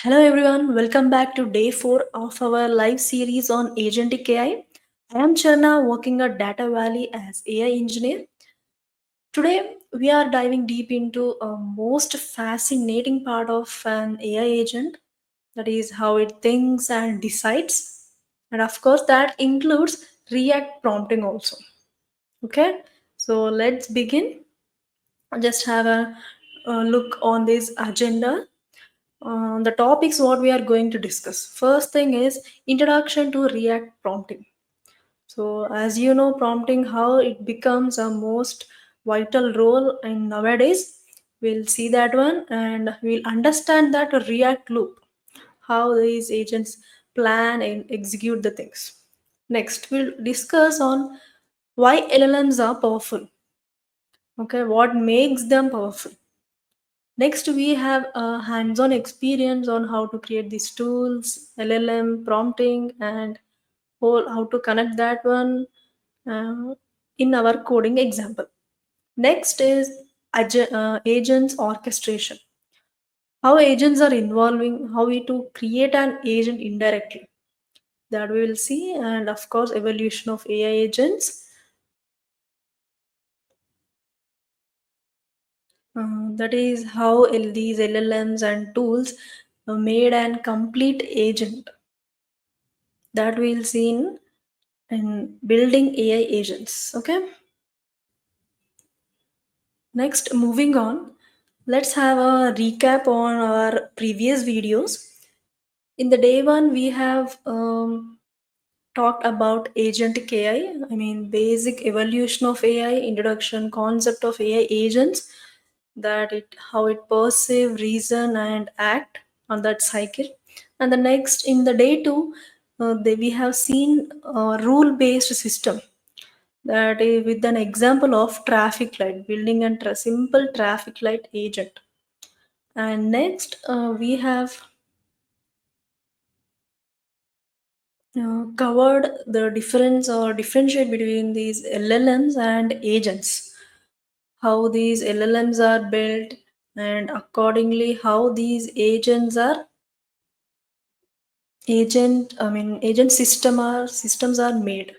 Hello everyone, welcome back to day 4 of our live series on agentic AI. I am Charna working at Data Valley as AI engineer. Today we are diving deep into a most fascinating part of an AI agent, that is how it thinks and decides. And of course that includes ReAct prompting also. Okay, so let's begin. Just have a look on this agenda. The topics what we are going to discuss. First thing is introduction to React prompting. So as you know, prompting how it becomes a most vital role in nowadays. We'll see that one and we'll understand that React loop, how these agents plan and execute the things. Next, we'll discuss on why LLMs are powerful. Okay, what makes them powerful. Next, we have a hands-on experience on how to create these tools, LLM prompting, and how to connect that one uh, in our coding example. Next is agents orchestration. How agents are involving, how we to create an agent indirectly. That we will see, and of course, evolution of AI agents. That is how these LLMs and tools made an complete agent that we'll see in building AI agents. Okay. Next, moving on, let's have a recap on our previous videos. In the day one, we have talked about agentic AI. I mean, basic evolution of AI, introduction, concept of AI agents, that it how it perceive, reason, and act on that cycle. And the next, in the day two, we have seen a rule-based system, that is with an example of traffic light, building a simple traffic light agent. And next, we have covered the difference or differentiate between these LLMs and agents, how these LLMs are built, and accordingly how these agent systems are made.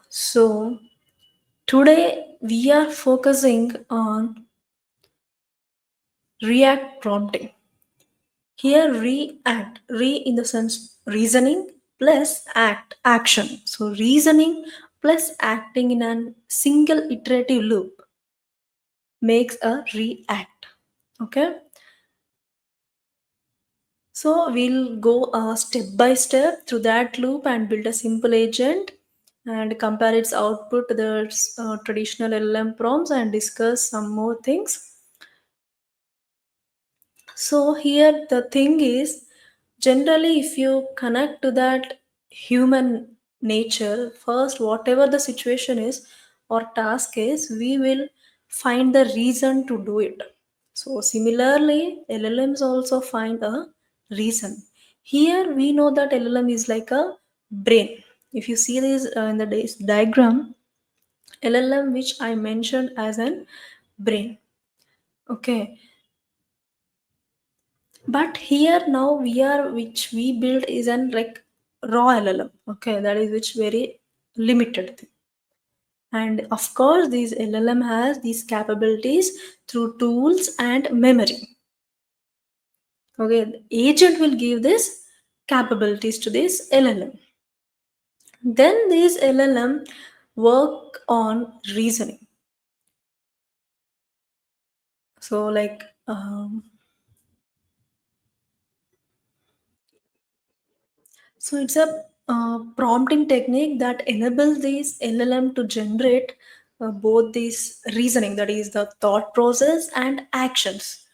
So today we are focusing on React prompting. Here react, in the sense reasoning plus action. So reasoning plus acting in a single iterative loop makes a react. Okay. So we'll go step by step through that loop and build a simple agent and compare its output to the traditional LLM prompts and discuss some more things. So here the thing is, generally if you connect to that human nature, first whatever the situation is or task is, we will find the reason to do it. So similarly, LLMs also find a reason. Here we know that LLM is like a brain. If you see this in the diagram, LLM which I mentioned as an brain. Okay, but here now we are which we build is an like raw LLM. Okay, that is which very limited thing. And of course, this LLM has these capabilities through tools and memory. Okay, the agent will give this capabilities to this LLM. Then this LLM work on reasoning. So like so it's a prompting technique that enables this LLM to generate both these reasoning, that is the thought process and actions.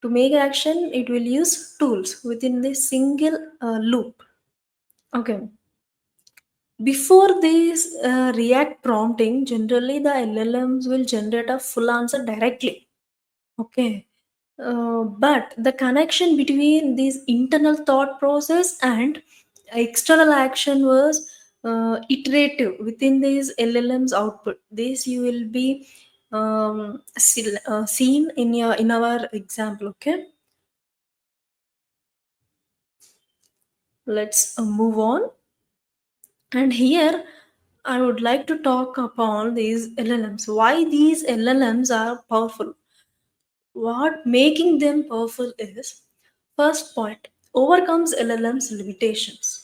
To make action, it will use tools within this single loop. Okay. Before this React prompting, generally the LLMs will generate a full answer directly. Okay. But the connection between this internal thought process and external action was iterative within these LLM's output. This you will be seen in our example. Okay, let's move on. And here I would like to talk upon these LLMs. Why these LLMs are powerful? What making them powerful is first point overcomes LLM's limitations.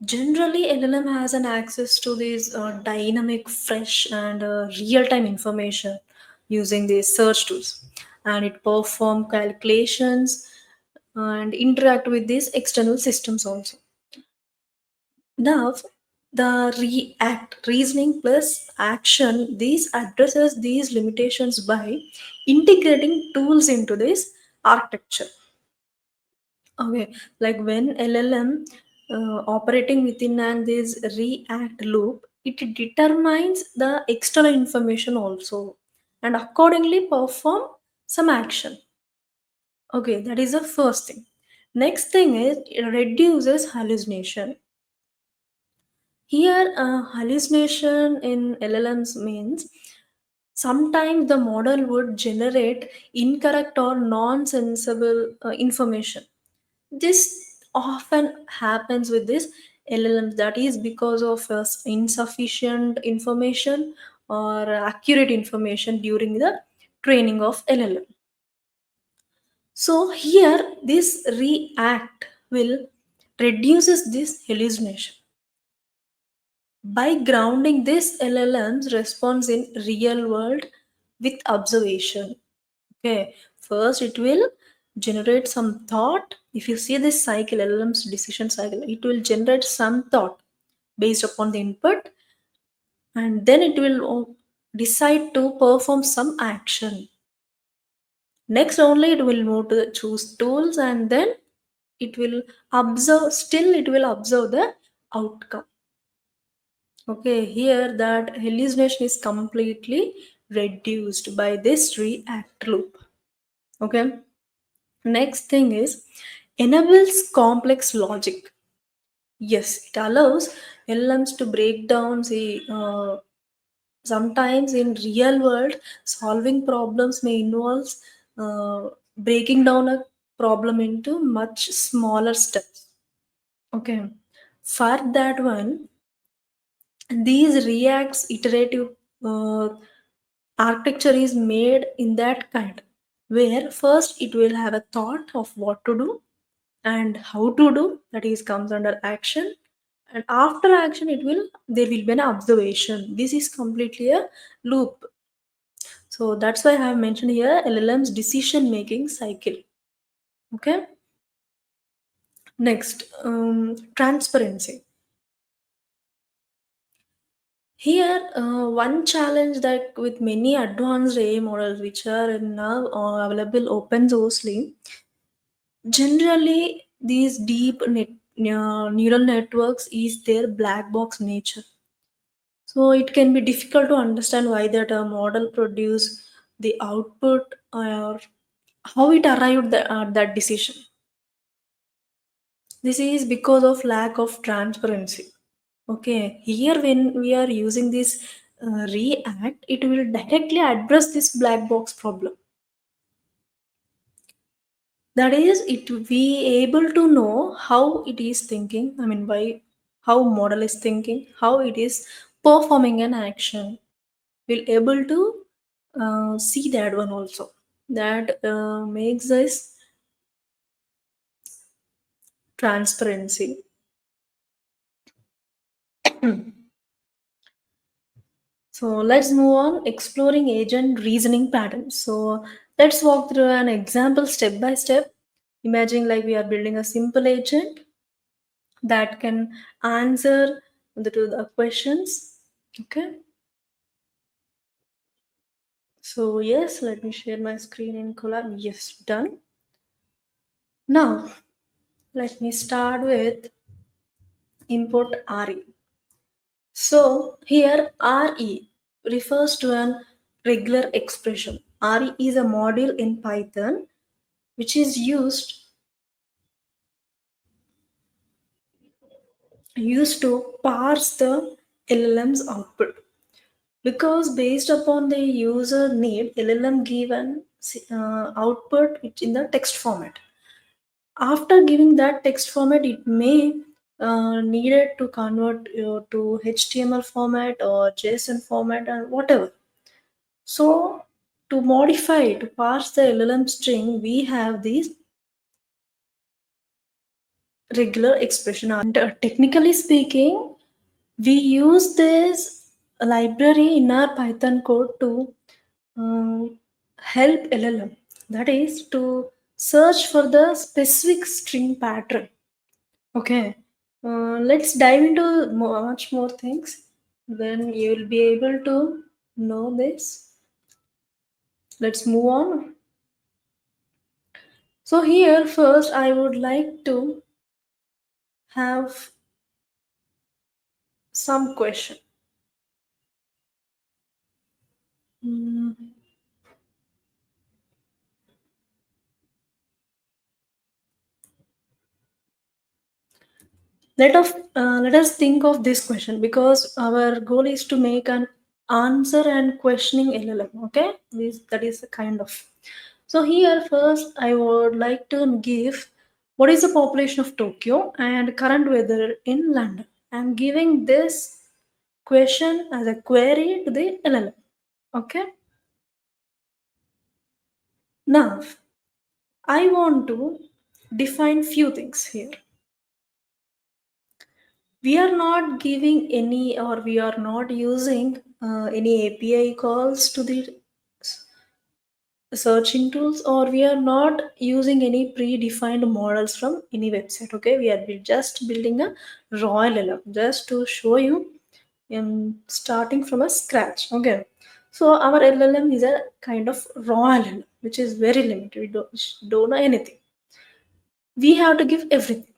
Generally, LLM has an access to these dynamic, fresh, and real-time information using these search tools, and it perform calculations and interact with these external systems also. Now, the ReAct reasoning plus action these addresses these limitations by integrating tools into this architecture. Okay, like when LLM operating within an this ReAct loop, it determines the external information also and accordingly perform some action. Okay, that is the first thing. Next thing is it reduces hallucination. Here, hallucination in LLMs means sometimes the model would generate incorrect or non-sensible information. This often happens with this LLMs. That is because of insufficient information or accurate information during the training of LLM. So here, this ReAct will reduces this hallucination by grounding this LLM's response in real world with observation. Okay, first it will generate some thought. If you see this cycle, LLM's decision cycle, it will generate some thought based upon the input, and then it will decide to perform some action. Next, only it will move to the choose tools, and then it will observe. Still, it will observe the outcome. Okay, here that hallucination is completely reduced by this react loop. Okay, next thing is enables complex logic. Yes, it allows LLMs to break down the sometimes in real world solving problems may involve breaking down a problem into much smaller steps. Okay, for that one, these reacts iterative uh, architecture is made in that kind where first it will have a thought of what to do and how to do, that is comes under action, and after action it will there will be an observation. This is completely a loop. So that's why I have mentioned here LLM's decision making cycle. Okay, next, transparency. Here, one challenge that with many advanced AI models which are now available open sourcely, generally these neural networks is their black box nature. So it can be difficult to understand why that a model produce the output or how it arrived at that decision. This is because of lack of transparency. Okay, here when we are using this React, it will directly address this black box problem. That is, it will be able to know how it is thinking. I mean, by how model is thinking, how it is performing an action. We'll able to see that one also. That makes this transparency. So let's move on exploring agent reasoning patterns. So let's walk through an example step by step. Imagine like we are building a simple agent that can answer to the questions. Okay. So yes, let me share my screen in collab. Yes, done. Now let me start with import RE. So here RE refers to an regular expression. RE is a module in Python which is used to parse the LLM's output. because based upon the user need, LLM give an output which in the text format. After giving that text format, it may needed to convert to HTML format or JSON format or whatever. So to modify, to parse the LLM string, we have these regular expression. And technically speaking, we use this library in our Python code to help LLM. That is to search for the specific string pattern. Okay, let's dive into much more things. Then you will be able to know this. Let's move on. So here first I would like to have some question. Mm, let us think of this question because our goal is to make an answer and questioning LLM. Okay, that is a kind of. So here first I would like to give what is the population of Tokyo and current weather in London. I'm giving this question as a query to the LLM. Okay. Now I want to define few things here. We are not giving any or we are not using any API calls to the searching tools, or we are not using any predefined models from any website. Okay, we are just building a raw LLM just to show you starting from a scratch. Okay, so our LLM is a kind of raw LLM which is very limited. We don't know anything, we have to give everything.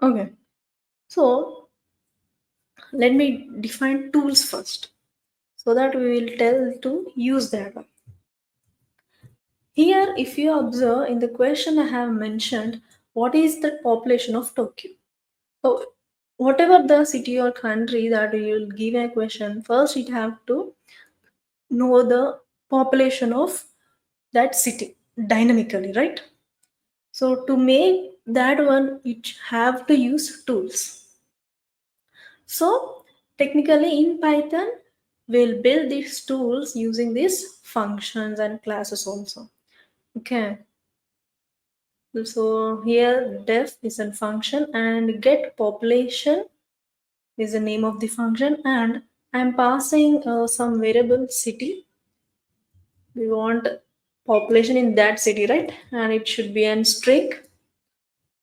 Okay, so let me define tools first so that we will tell to use that one. Here, if you observe in the question I have mentioned, what is the population of Tokyo? So, whatever the city or country that you will give a question, first it have to know the population of that city dynamically, right? So, to make that one, it have to use tools. So, technically in Python, we'll build these tools using these functions and classes also. Okay. So here def is a function and get population is the name of the function, and I'm passing some variable city. We want population in that city, right? And it should be an string,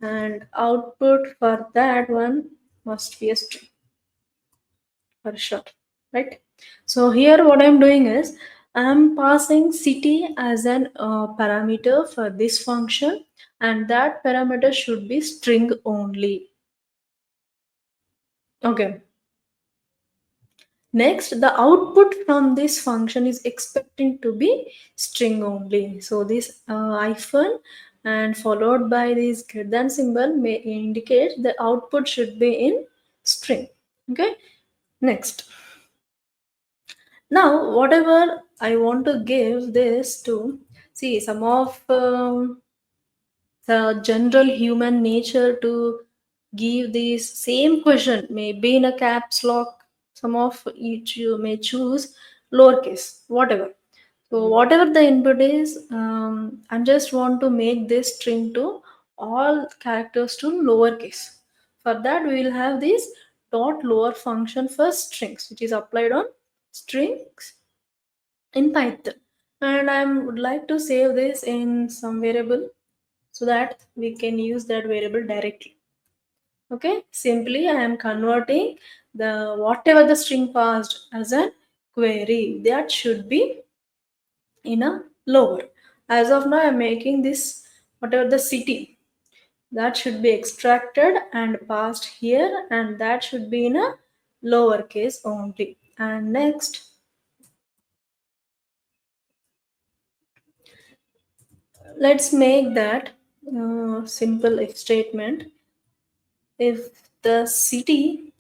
and output for that one must be a string for sure, right? So here what I'm doing is I'm passing city as an parameter for this function, and that parameter should be string only. Okay. Next, the output from this function is expecting to be string only. So this hyphen and followed by this greater than symbol may indicate the output should be in string. Okay. Next. Now, whatever I want to give this to, see some of the general human nature to give this same question maybe in a caps lock. Some of each you may choose lowercase, whatever. So whatever the input is, I just want to make this string to all characters to lowercase. For that we will have this dot lower function for strings which is applied on strings in Python, and I would like to save this in some variable so that we can use that variable directly. Okay, simply I am converting the whatever the string passed as a query that should be in a lower. As of now, I am making this whatever the city that should be extracted and passed here, and that should be in a lowercase only. And next, let's make that simple if statement. If the city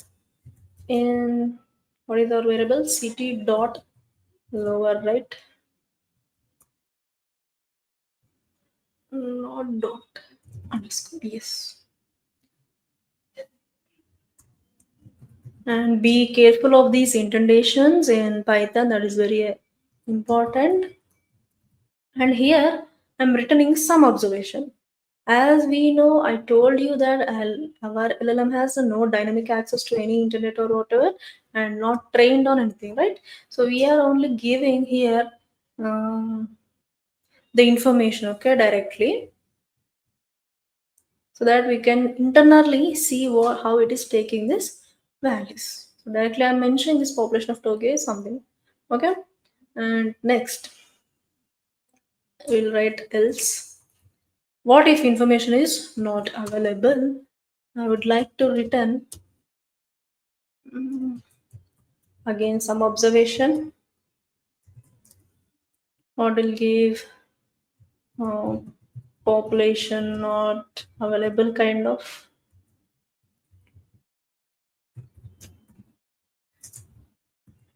in what is our variable city dot lower right, not dot underscore, yes. And be careful of these indentations in Python, that is very important. And here I'm returning some observation. As we know, I told you that our LLM has no dynamic access to any internet or whatever, and not trained on anything, right? So we are only giving here the information, okay, directly, so that we can internally see how it is taking this values. So directly I'm mentioning this population of Toge is something, okay. And next we'll write else. What if information is not available? I would like to return mm, again some observation. What will give uh, population not available kind of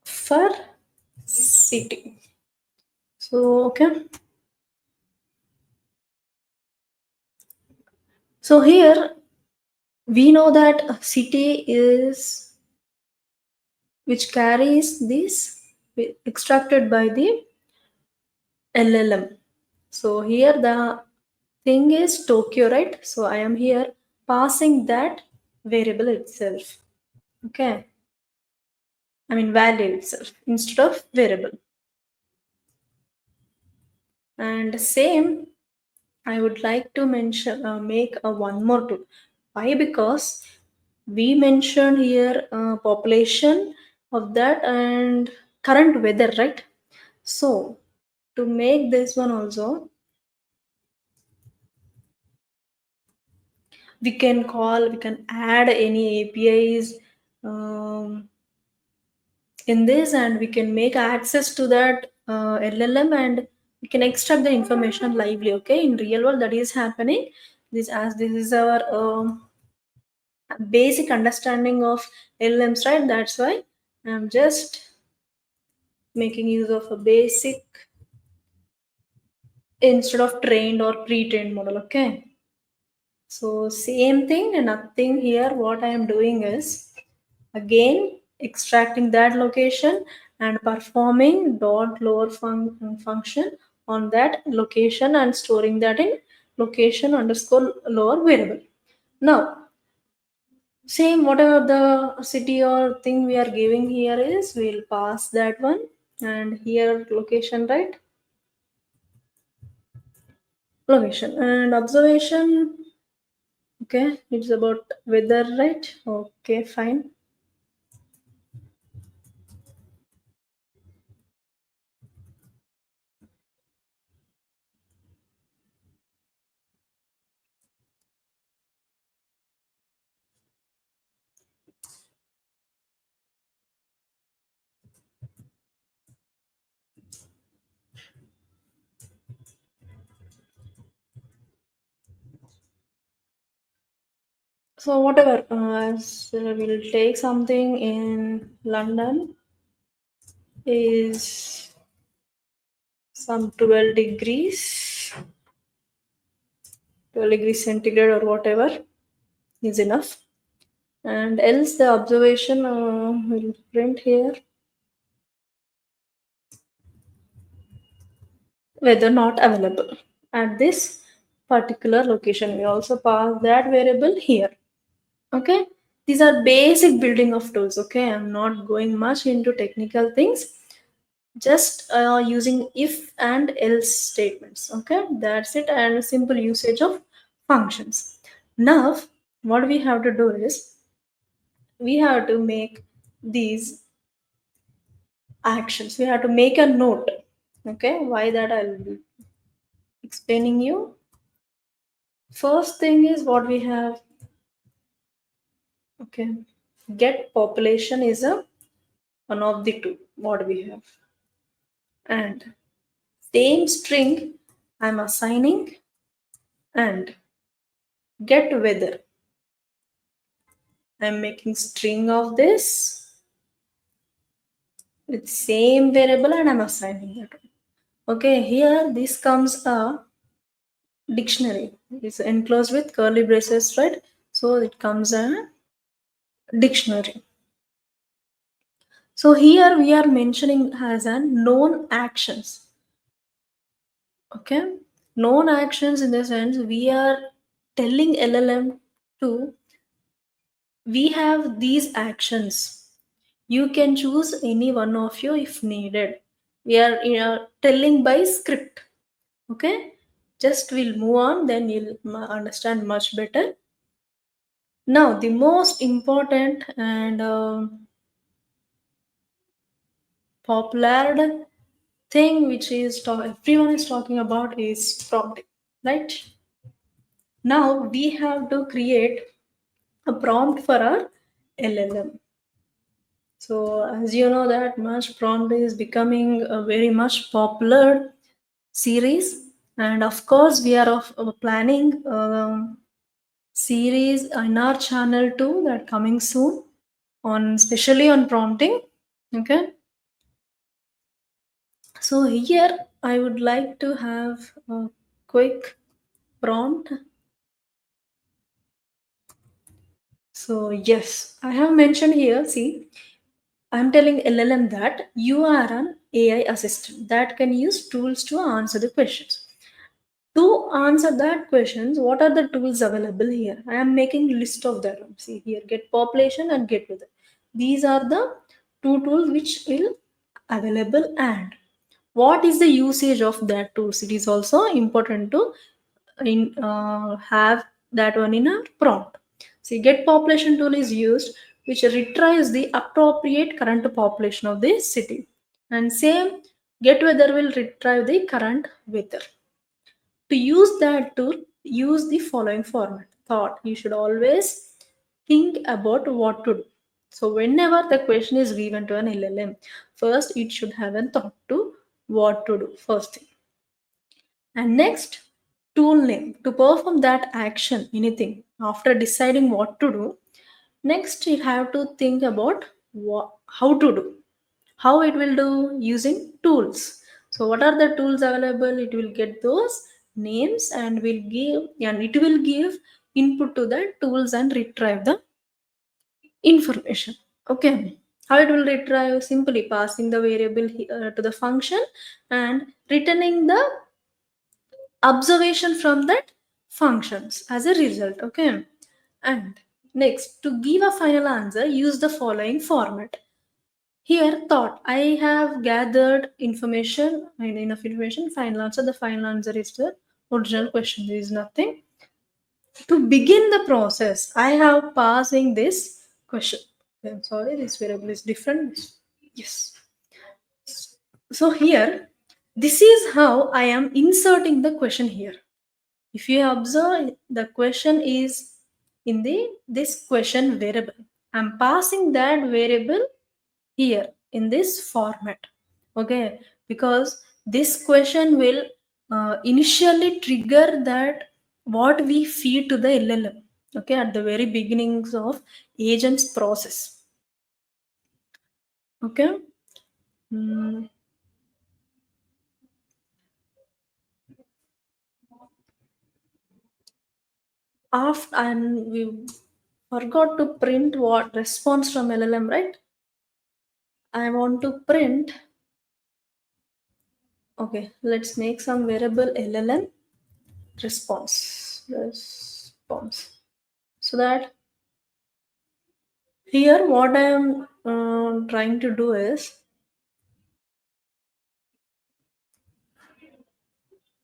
for city. So okay. So here we know that a city is which carries this extracted by the LLM. So here the thing is Tokyo, right? So I am here passing that variable itself. Okay. I mean value itself instead of variable. And same, I would like to mention make a one more tool. Why? Because we mentioned here population of that and current weather, right? So to make this one also, we can add any APIs um, in this, and we can make access to that LLM, and we can extract the information lively. Okay, in real world that is happening. This is our basic understanding of LLMs, right? That's why I'm just making use of a basic instead of trained or pre-trained model. Okay, so same thing and nothing here. What I am doing is again extracting that location and performing dot lower function on that location and storing that in location underscore lower variable. Now same whatever the city or thing we are giving here is, we'll pass that one, and here location, right? Location and observation. Okay, it's about weather, right? Okay, fine. So whatever, as we'll take something in London is some 12 degrees, 12 degrees centigrade or whatever is enough. And else the observation will print here whether not available at this particular location. We also pass that variable here. Okay, these are basic building of tools. Okay, I'm not going much into technical things, just using if and else statements. Okay, that's it, and simple usage of functions. Now what we have to do is we have to make these actions, we have to make a note. Okay, why that I'll be explaining you. First thing is what we have. Okay, get population is a one of the two what we have, and same string I'm assigning, and get weather I'm making string of this, with same variable and I'm assigning that one. Okay, here this comes a dictionary. It's enclosed with curly braces, right? So it comes a dictionary. So here we are mentioning as a known actions. Okay, known actions in the sense we are telling LLM to we have these actions. You can choose any one of you if needed. We are telling by script. Okay, just we'll move on, then you'll understand much better. Now, the most important and popular thing which is everyone is talking about is prompting, right? Now we have to create a prompt for our LLM. So as you know that much prompt is becoming a very much popular series, and of course we are planning series in our channel too that coming soon on especially on prompting. Okay, so here I would like to have a quick prompt. So yes, I have mentioned here, see, I'm telling LLM that you are an AI assistant that can use tools to answer the questions. To answer that questions, what are the tools available here? I am making list of them. See here, get population and get weather. These are the two tools which will available, and what is the usage of that tools? It is also important to have that one in a prompt. See, get population tool is used which retrieves the appropriate current population of the city, and same get weather will retrieve the current weather. To use that tool, use the following format. Thought. You should always think about what to do. So whenever the question is given to an LLM, first it should have a thought to what to do. First thing. And next, tool name. To perform that action, anything, after deciding what to do, next you have to think about how to do. How it will do using tools. So what are the tools available? It will get those names and it will give input to the tools and retrieve the information. Okay, how it will retrieve? Simply passing the variable to the function and returning the observation from that functions as a result. Okay, and next, to give a final answer, use the following format. Here, thought. I have gathered information and enough information. Final answer. The final answer is the original question. There is nothing. To begin the process, I have passing this question. I'm sorry, this variable is different. Yes. So here, this is how I am inserting the question here. If you observe, the question is in the this question variable. I'm passing that variable here in this format. Okay, because this question will initially trigger that what we feed to the LLM. Okay, at the very beginnings of agent's process. Okay. Mm, after and we forgot to print what response from LLM, right? I want to print. Okay, let's make some variable LLM response, so that here what I am trying to do is,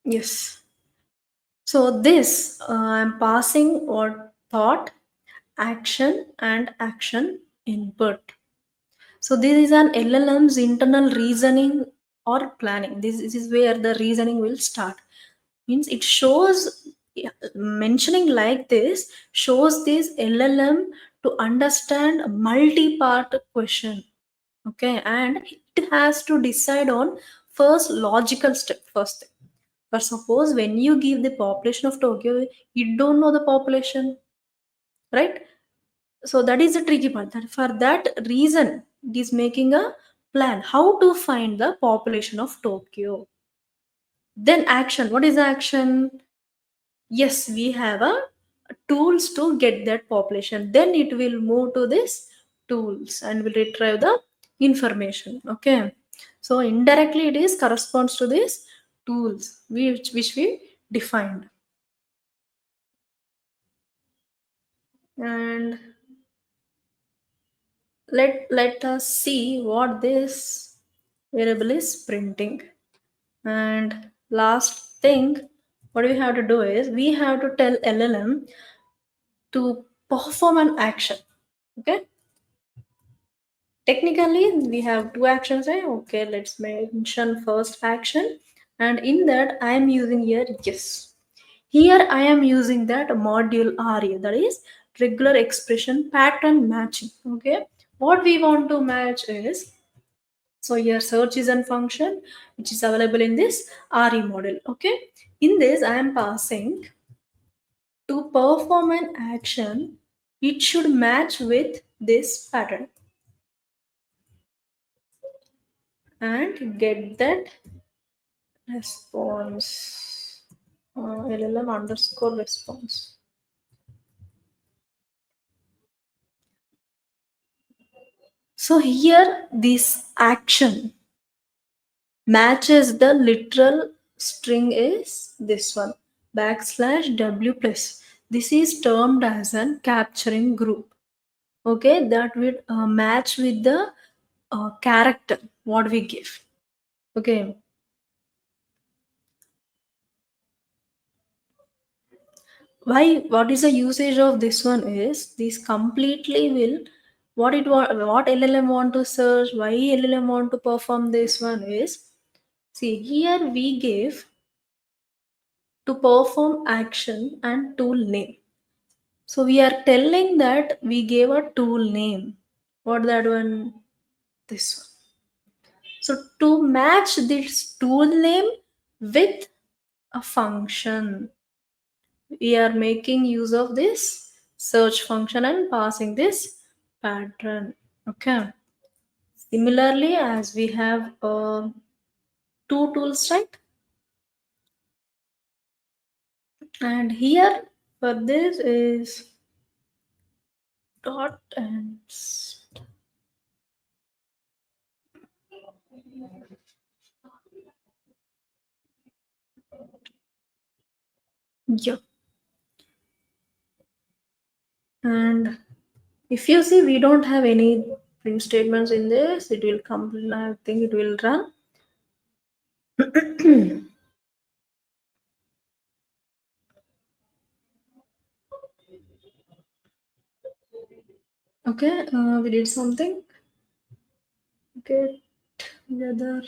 yes. So this I'm passing what thought, action, and action input. So this is an LLM's internal reasoning or planning. This is where the reasoning will start. Means it shows, yeah, mentioning like this shows this LLM to understand a multi-part question. Okay, and it has to decide on first logical step first. But suppose when you give the population of Tokyo, you don't know the population, right? So that is the tricky part. That for that reason, it is making a plan how to find the population of Tokyo. Then action. What is the action? Yes, we have a tools to get that population. Then it will move to this tools and will retrieve the information. Okay. So indirectly it is corresponds to this tools which we defined. And let us see what this variable is printing. And last thing, what we have to do is we have to tell LLM to perform an action. Okay. Technically, we have two actions, right? Okay, let's mention first action. And in that, I am using here yes. Here I am using that module RA, that is regular expression pattern matching. Okay. What we want to match is, so here search is a function which is available in this RE model. Okay. In this, I am passing to perform an action, it should match with this pattern and get that response. LLM underscore response. So here this action matches the literal string is this one backslash w plus. This is termed as an capturing group. Okay, that would match with the character what we give. Okay, why? What is the usage of this one? Is this completely will what LLM want to search? Why LLM want to perform this one is, see here we gave to perform action and tool name. So we are telling that we gave a tool name. What that one? This one. So to match this tool name with a function, we are making use of this search function and passing this pattern. Okay. Similarly, as we have two tools, right? And here for this is dot and yeah. And if you see, we don't have any print statements in this. It will come. I think it will run. Okay. We did something. Get together.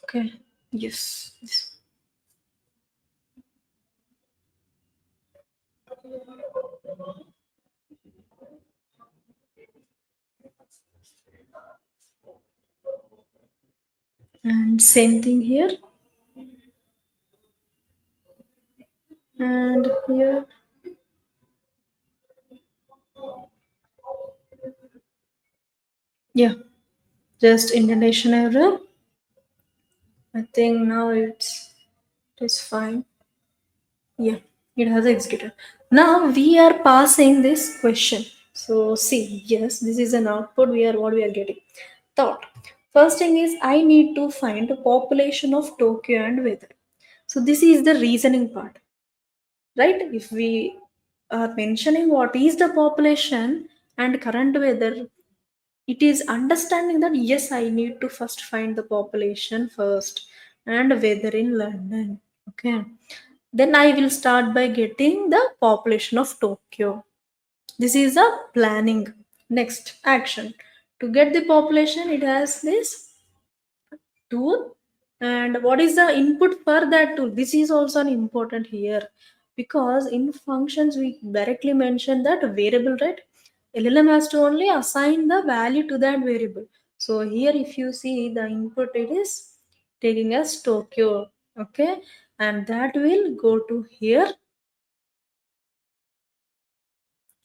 Okay. Yes. Yes. And same thing here. And here. Yeah. Just indentation error. I think now it is fine. Yeah, it has executed. Now we are passing this question. So see, yes, this is an output. We are getting. Thought. First thing is I need to find the population of Tokyo and weather. So this is the reasoning part, right? If we are mentioning what is the population and current weather, it is understanding that yes, I need to first find the population first and weather in London. Okay, then I will start by getting the population of Tokyo. This is a planning. Next action, to get the population it has this tool. And what is the input for that tool? This is also an important here, because in functions we directly mention that variable, right? LLM has to only assign the value to that variable. So here if you see the input, it is taking as Tokyo. Okay. and that will go to here,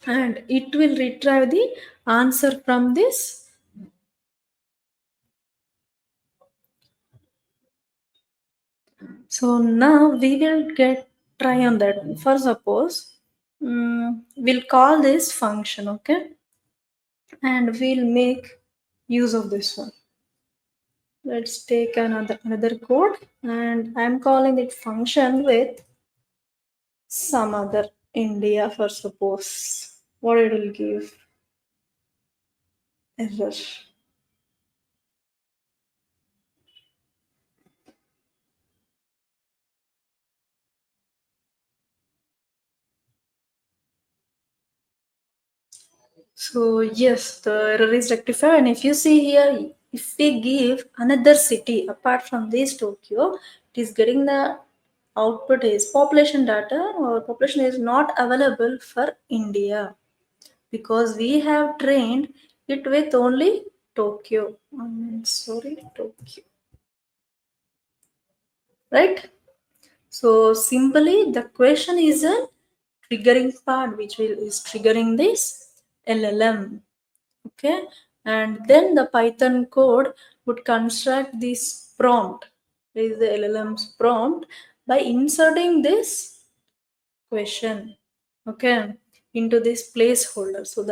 and it will retrieve the answer from this. So now we will get try on that one. For suppose, we'll call this function, okay, and we'll make use of this one. Let's take another code, and I'm calling it function with some other India, for suppose. What it will give? Error. So yes, the error is rectified. And if you see here, if we give another city apart from this Tokyo, it is getting the output is population data, or population is not available for India, because we have trained it with only Tokyo. Sorry, Tokyo. Right? So simply the question is a triggering part which is triggering this LLM. Okay, and then the Python code would construct this prompt. This is the LLM's prompt by inserting this question, okay, into this placeholder. So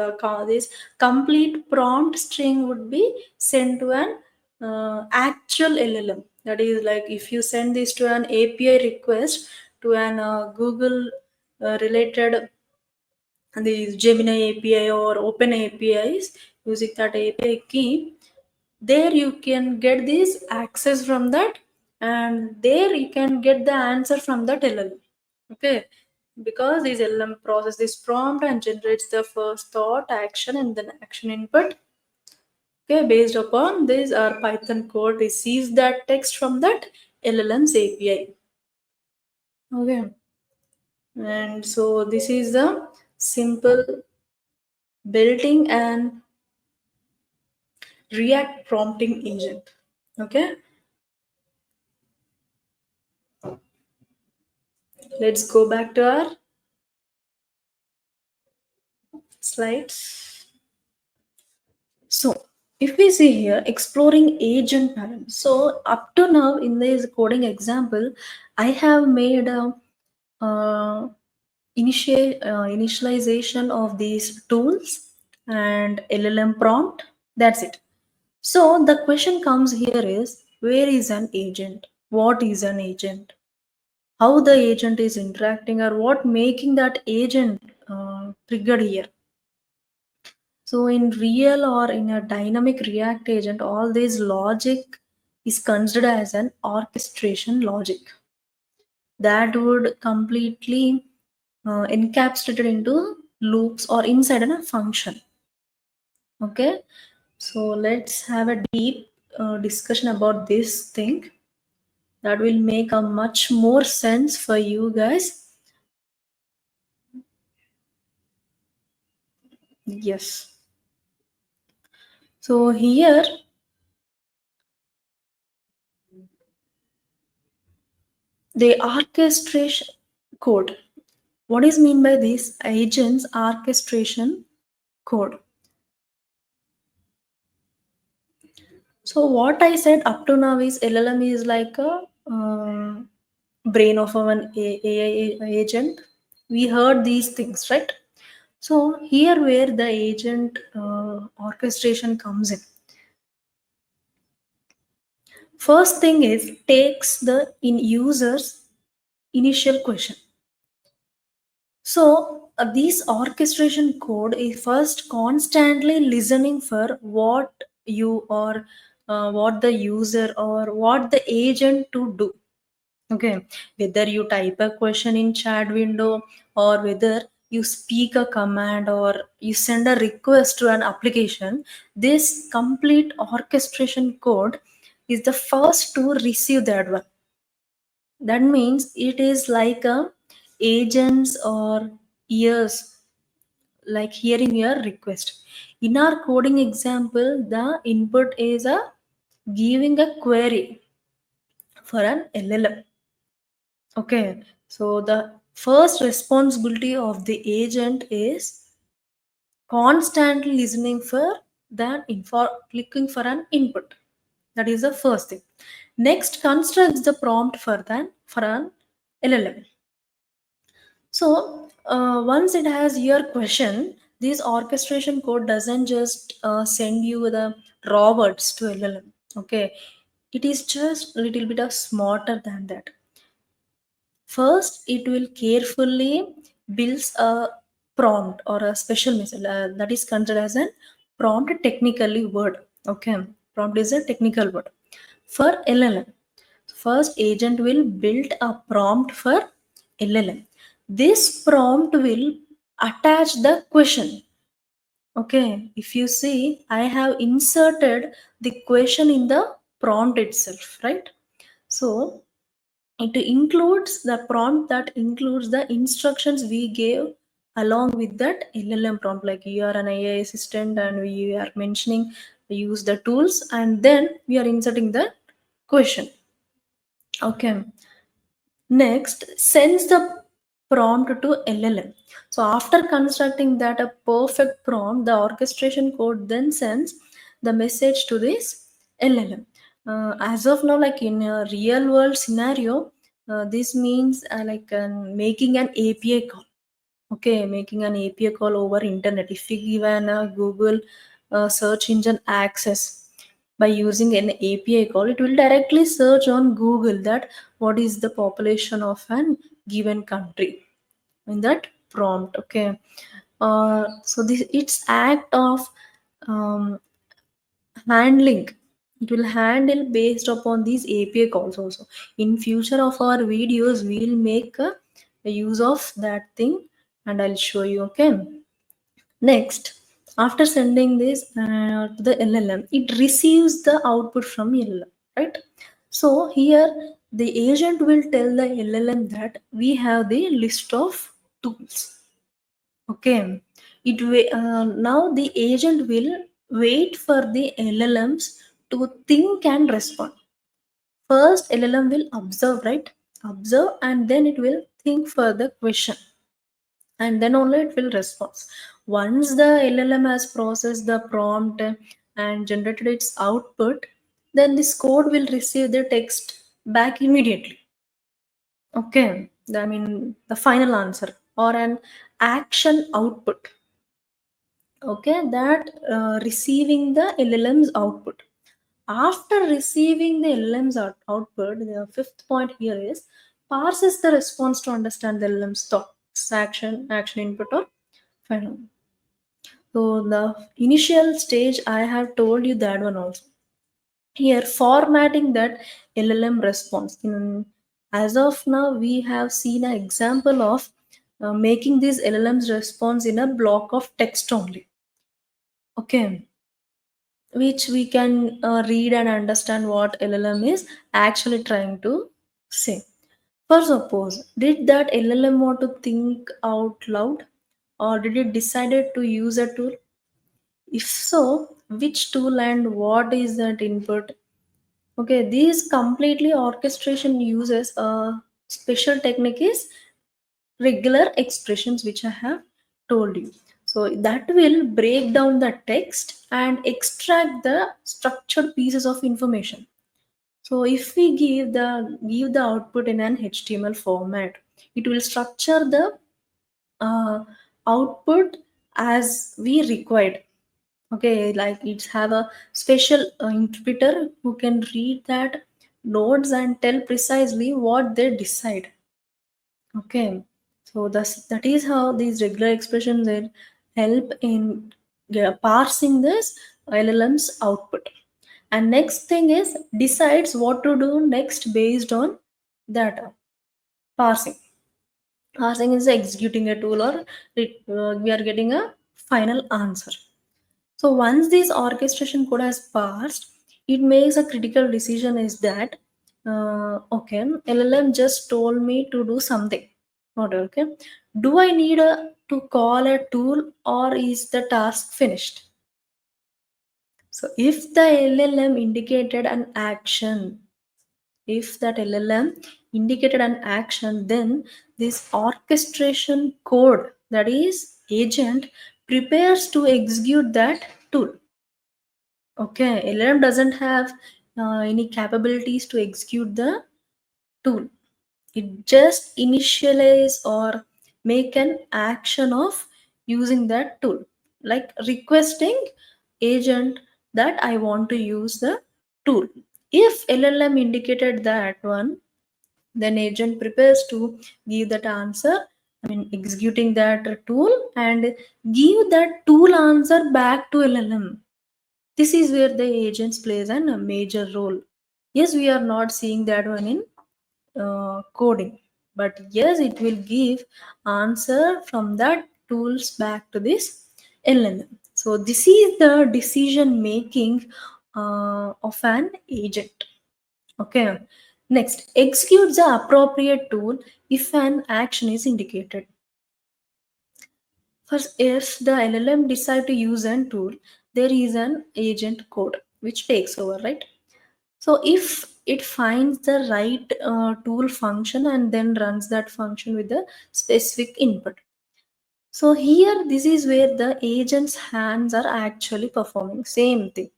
this complete prompt string would be sent to an actual LLM. That is, like if you send this to an API request to an Google related, the Gemini API or Open APIs, using that API key, there you can get this access from that, and there you can get the answer from that LLM. Okay, because this LLM process this prompt and generates the first thought, action, and then action input. Okay, based upon this, our Python code receives that text from that LLM's API. Okay, and so this is the simple building and ReAct prompting agent. Okay, let's go back to our slides. So, if we see here, exploring agent patterns. So, up to now in this coding example, I have made a initialization of these tools and LLM prompt. That's it. So, the question comes here is, where is an agent? What is an agent? How the agent is interacting, or what making that agent triggered here. So in real or in a dynamic React agent, all this logic is considered as an orchestration logic that would completely encapsulated into loops or inside a function. Okay, so let's have a deep discussion about this thing that will make a much more sense for you guys. Yes. So here the orchestration code. What is mean by this agents orchestration code? So what I said up to now is LLM is like a brain of an AI agent. We heard these things, right? So here where the agent orchestration comes in. First thing is takes the in user's initial question. So this orchestration code is first constantly listening for what you or what the user or what the agent to do. Okay, whether you type a question in chat window, or whether you speak a command, or you send a request to an application, this complete orchestration code is the first to receive that one. That means it is like a agents or ears, like hearing your request. In our coding example, the input is a giving a query for an LLM. Okay, so the first responsibility of the agent is constantly listening for that info, clicking for an input. That is the first thing. Next, constructs the prompt for an LLM. So once it has your question, this orchestration code doesn't just send you the raw words to LLM. Okay, it is just a little bit of smarter than that. First, it will carefully builds a prompt or a special message that is considered as a prompt technically word. Okay, prompt is a technical word for LLM. First, agent will build a prompt for LLM. This prompt will attach the question. Okay, if you see, I have inserted the question in the prompt itself, right? So it includes the prompt that includes the instructions we gave along with that LLM prompt, like you are an AI assistant and we are mentioning use the tools and then we are inserting the question. Okay. Next, sends the prompt to LLM. So after constructing that a perfect prompt, the orchestration code then sends the message to this LLM. As of now, like in a real world scenario, this means making an API call. Okay, making an API call over internet. If we give an Google search engine access by using an API call, it will directly search on Google that what is the population of an given country in that prompt. Okay, so this its act of um, handling. It will handle based upon these API calls also. In future of our videos, we will make a use of that thing and I'll show you. Okay. Next, after sending this to the LLM, it receives the output from LLM, right? So here the agent will tell the LLM that we have the list of tools. Okay, now the agent will wait for the LLMs to think and respond. First, LLM will observe, right? Observe and then it will think for the question and then only it will respond. Once the LLM has processed the prompt and generated its output, then this code will receive the text back immediately. Okay, I mean the final answer or an action output. Okay, that receiving the LLM's output. After receiving the LLM's output, the fifth point here is parses the response to understand the LLM's thoughts, action input, or final. So the initial stage, I have told you that one also. Here, formatting that LLM response. As of now, we have seen an example of making these LLMs response in a block of text only. Okay, which we can read and understand what LLM is actually trying to say. For suppose, did that LLM want to think out loud or did it decided to use a tool? If so, which tool and what is that input? Okay, these completely orchestration uses a special technique is regular expressions which I have told you. So that will break down the text and extract the structured pieces of information. So if we give the output in an HTML format, it will structure the output as we required. Okay, like it's have a special interpreter who can read that nodes and tell precisely what they decide. Okay, so that is how these regular expressions will help in parsing this LLM's output. And next thing is decides what to do next based on data. Parsing. Parsing is executing a tool or we are getting a final answer. So once this orchestration code has passed, it makes a critical decision is that okay, LLM just told me to do something. Not okay. Do I need to call a tool or is the task finished? So if the LLM indicated an action, if that LLM indicated an action, then this orchestration code, that is agent, prepares to execute that tool. Okay, LLM doesn't have any capabilities to execute the tool. It just initialize or make an action of using that tool, like requesting agent that I want to use the tool. If LLM indicated that one, then agent prepares to give that answer, I mean executing that tool, and give that tool answer back to LLM. This is where the agents plays a major role. Yes, we are not seeing that one in coding, but yes, it will give answer from that tools back to this LLM. So this is the decision making of an agent. Okay, next, execute the appropriate tool if an action is indicated. First, if the LLM decide to use an tool, there is an agent code which takes over, right? So if it finds the right tool function and then runs that function with the specific input. So here, this is where the agent's hands are actually performing same thing.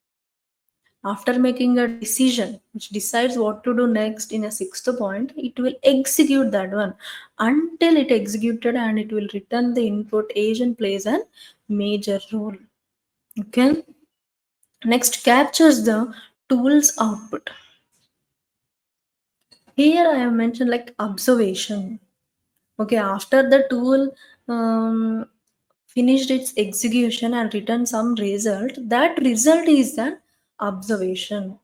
After making a decision which decides what to do next in a sixth point, it will execute that one. Until it executed and it will return the input, agent plays a major role. Okay. Next, captures the tool's output. Here I have mentioned like observation. Okay, after the tool finished its execution and returned some result, that result is an observation.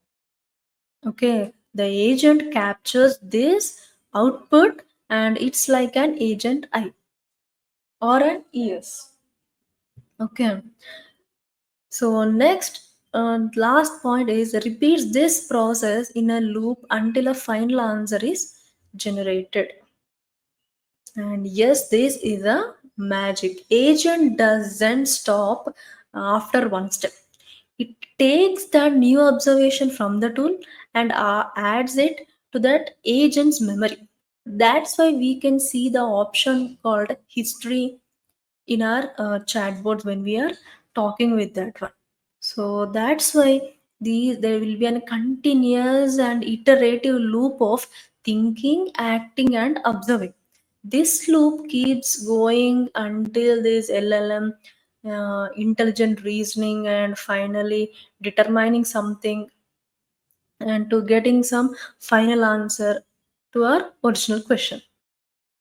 Okay, the agent captures this output and it's like an agent eye or an ears. Okay, so next, last point is repeats this process in a loop until a final answer is generated. And yes, this is a magic. Agent doesn't stop after one step. It takes that new observation from the tool and adds it to that agent's memory. That's why we can see the option called history in our chatbot when we are talking with that one. So that's why there will be a continuous and iterative loop of thinking, acting, and observing. This loop keeps going until this LLM intelligent reasoning and finally determining something and to getting some final answer to our original question.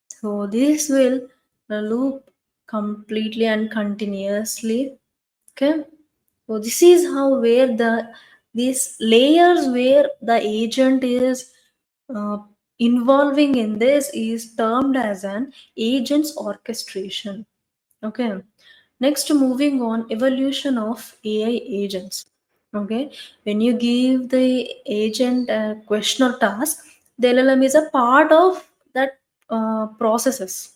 So this will loop completely and continuously. Okay. So this is how where these layers where the agent is uh, involving in this is termed as an agent's orchestration. Okay. Next, moving on, evolution of AI agents. Okay. When you give the agent a question or task, the LLM is a part of that processes,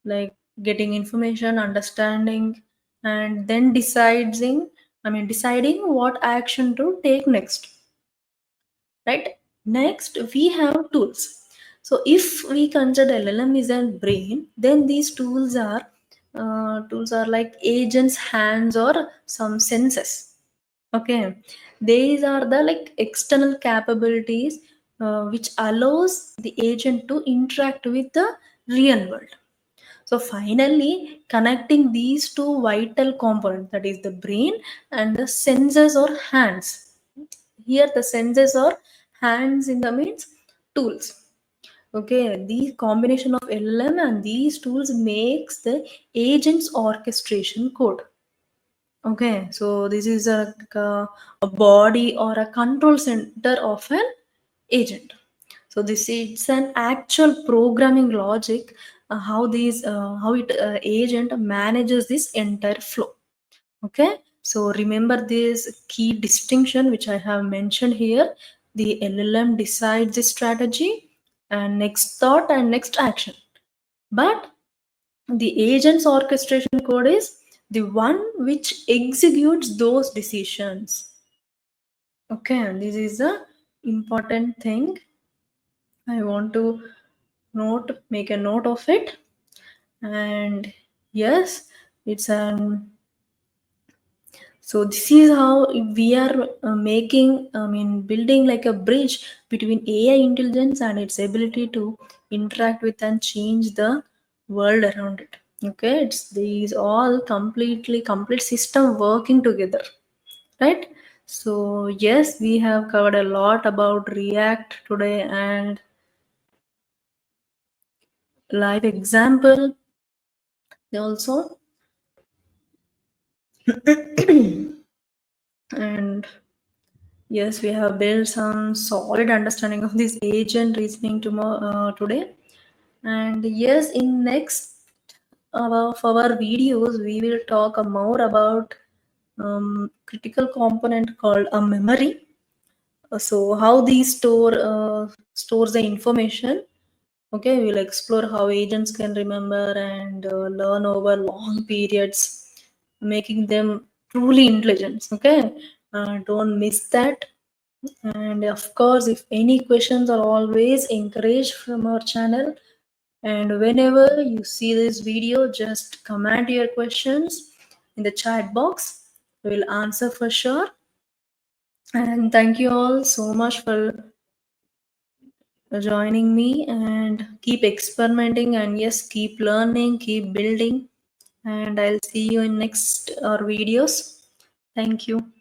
like getting information, understanding, and then deciding what action to take next. Right? Next, we have tools. So if we consider LLM is a brain, then these tools are like agents, hands, or some senses. Okay, these are the like external capabilities which allows the agent to interact with the real world. So finally, connecting these two vital components, that is the brain and the senses or hands. Here the senses or hands in the means tools. Okay, the combination of LLM and these tools makes the agent's orchestration code. Okay, so this is a body or a control center of an agent. So this is an actual programming logic, how it agent manages this entire flow. Okay, so remember this key distinction which I have mentioned here. The LLM decides the strategy and next thought and next action, but the agent's orchestration code is the one which executes those decisions. Okay, this is a important thing. I want to make a note of it. And yes, it's an so this is how we are building like a bridge between AI intelligence and its ability to interact with and change the world around it. Okay, it's these all complete system working together, right? So yes, we have covered a lot about React today and live example also. And yes, we have built some solid understanding of this agent reasoning today. And yes, in next of our videos, we will talk more about critical component called a memory. So how these stores the information. Okay, we'll explore how agents can remember and learn over long periods, making them truly intelligent. Okay, don't miss that. And of course, if any questions are always encouraged from our channel. And whenever you see this video, just comment your questions in the chat box. We'll answer for sure. And thank you all so much for joining me and keep experimenting and yes, keep learning, keep building. And I'll see you in next our videos. Thank you.